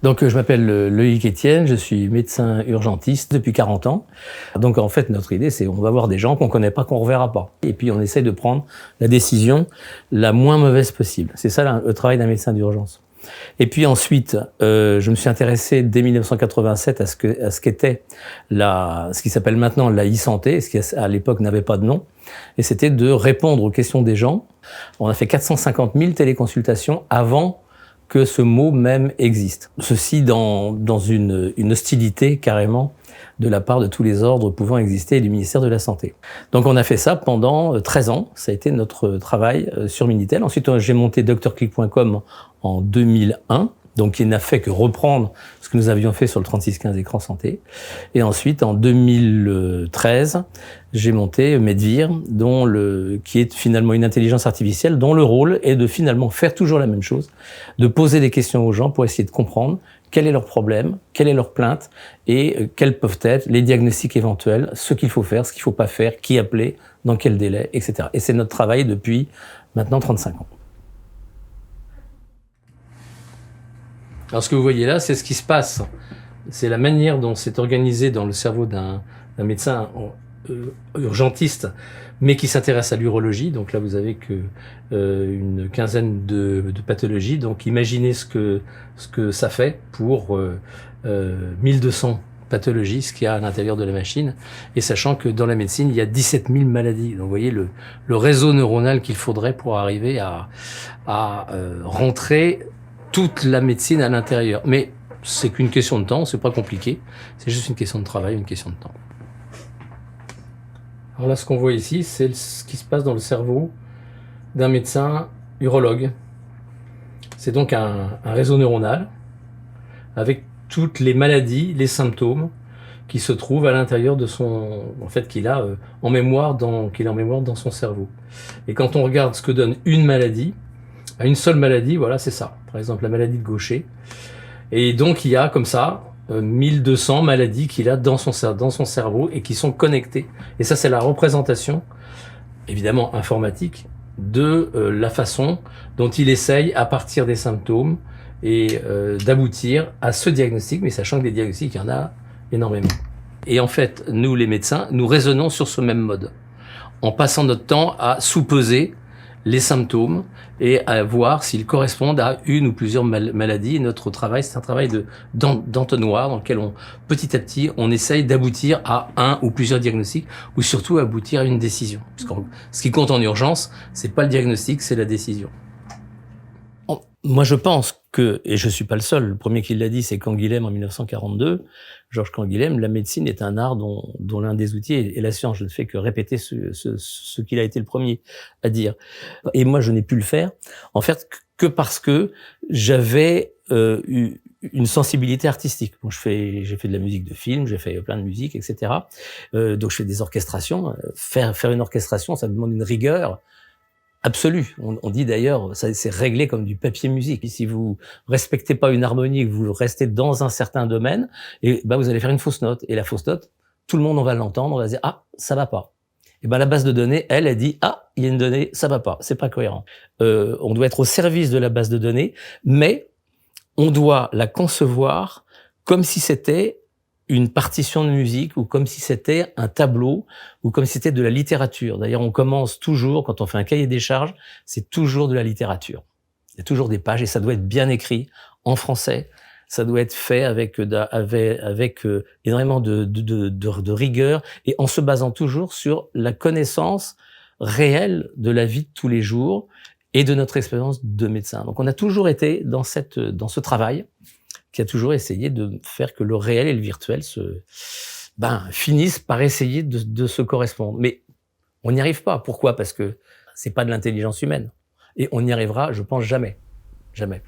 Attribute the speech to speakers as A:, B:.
A: Donc, je m'appelle Loïc Etienne, je suis médecin urgentiste depuis 40 ans. Donc, en fait, notre idée, c'est on va voir des gens qu'on connaît pas, qu'on reverra pas. Et puis, on essaye de prendre la décision la moins mauvaise possible. C'est ça le travail d'un médecin d'urgence. Et puis ensuite, je me suis intéressé dès 1987 à ce qu'était ce qui s'appelle maintenant la e-santé, ce qui à l'époque n'avait pas de nom. Et c'était de répondre aux questions des gens. On a fait 450 000 téléconsultations avant que ce mot même existe. Ceci dans une hostilité carrément de la part de tous les ordres pouvant exister et du ministère de la Santé. Donc on a fait ça pendant 13 ans, ça a été notre travail sur Minitel. Ensuite j'ai monté drclick.com en 2001, donc il n'a fait que reprendre ce que nous avions fait sur le 3615 écran santé. Et ensuite en 2013, j'ai monté Medvir, qui est finalement une intelligence artificielle dont le rôle est de finalement faire toujours la même chose, de poser des questions aux gens pour essayer de comprendre quel est leur problème, quelle est leur plainte et quels peuvent être les diagnostics éventuels, ce qu'il faut faire, ce qu'il ne faut pas faire, qui appeler, dans quel délai, etc. Et c'est notre travail depuis maintenant 35 ans. Alors ce que vous voyez là, c'est ce qui se passe. C'est la manière dont c'est organisé dans le cerveau d'un médecin urgentiste, mais qui s'intéresse à l'urologie. Donc là, vous avez une quinzaine de pathologies. Donc imaginez ce que ça fait pour 1200 pathologies, ce qu'il y a à l'intérieur de la machine, et sachant que dans la médecine, il y a 17 000 maladies. Donc vous voyez le réseau neuronal qu'il faudrait pour arriver à rentrer toute la médecine à l'intérieur. Mais c'est qu'une question de temps, c'est pas compliqué. C'est juste une question de travail, une question de temps. Alors là, ce qu'on voit ici, c'est ce qui se passe dans le cerveau d'un médecin urologue. C'est donc un réseau neuronal avec toutes les maladies, les symptômes qui se trouvent à l'intérieur de qu'il a en mémoire dans son cerveau. Et quand on regarde ce que donne une maladie, une seule maladie, voilà, c'est ça. Par exemple, la maladie de Gaucher. Et donc, il y a comme ça 1200 maladies qu'il a dans son cerveau et qui sont connectées. Et ça, c'est la représentation, évidemment informatique, de la façon dont il essaye, à partir des symptômes, et d'aboutir à ce diagnostic, mais sachant que des diagnostics, il y en a énormément. Et en fait, nous, les médecins, nous raisonnons sur ce même mode, en passant notre temps à sous-peser les symptômes et à voir s'ils correspondent à une ou plusieurs maladies. Et notre travail, c'est un travail d'entonnoir dans lequel petit à petit, on essaye d'aboutir à un ou plusieurs diagnostics ou surtout aboutir à une décision. Parce que ce qui compte en urgence, c'est pas le diagnostic, c'est la décision. Moi, je pense que, et je suis pas le seul, le premier qui l'a dit, c'est Canguilhem en 1942, Georges Canguilhem, la médecine est un art dont l'un des outils est la science. Je ne fais que répéter ce qu'il a été le premier à dire. Et moi, je n'ai pu le faire, en fait, que parce que j'avais eu une sensibilité artistique. Bon, j'ai fait de la musique de film, j'ai fait plein de musique, etc. Donc, je fais des orchestrations. Faire une orchestration, ça demande une rigueur absolue. On dit d'ailleurs, c'est réglé comme du papier musique. Et si vous respectez pas une harmonie, que vous restez dans un certain domaine, et vous allez faire une fausse note. Et la fausse note, tout le monde on va l'entendre, on va dire ah ça va pas. Et la base de données, elle dit ah il y a une donnée, ça va pas, c'est pas cohérent. On doit être au service de la base de données, mais on doit la concevoir comme si c'était une partition de musique ou comme si c'était un tableau ou comme si c'était de la littérature. D'ailleurs, on commence toujours, quand on fait un cahier des charges, c'est toujours de la littérature. Il y a toujours des pages et ça doit être bien écrit en français. Ça doit être fait avec énormément de rigueur et en se basant toujours sur la connaissance réelle de la vie de tous les jours et de notre expérience de médecin. Donc, on a toujours été dans ce travail qui a toujours essayé de faire que le réel et le virtuel finissent par essayer de se correspondre. Mais on n'y arrive pas. Pourquoi? Parce que c'est pas de l'intelligence humaine. Et on n'y arrivera, je pense, jamais. Jamais.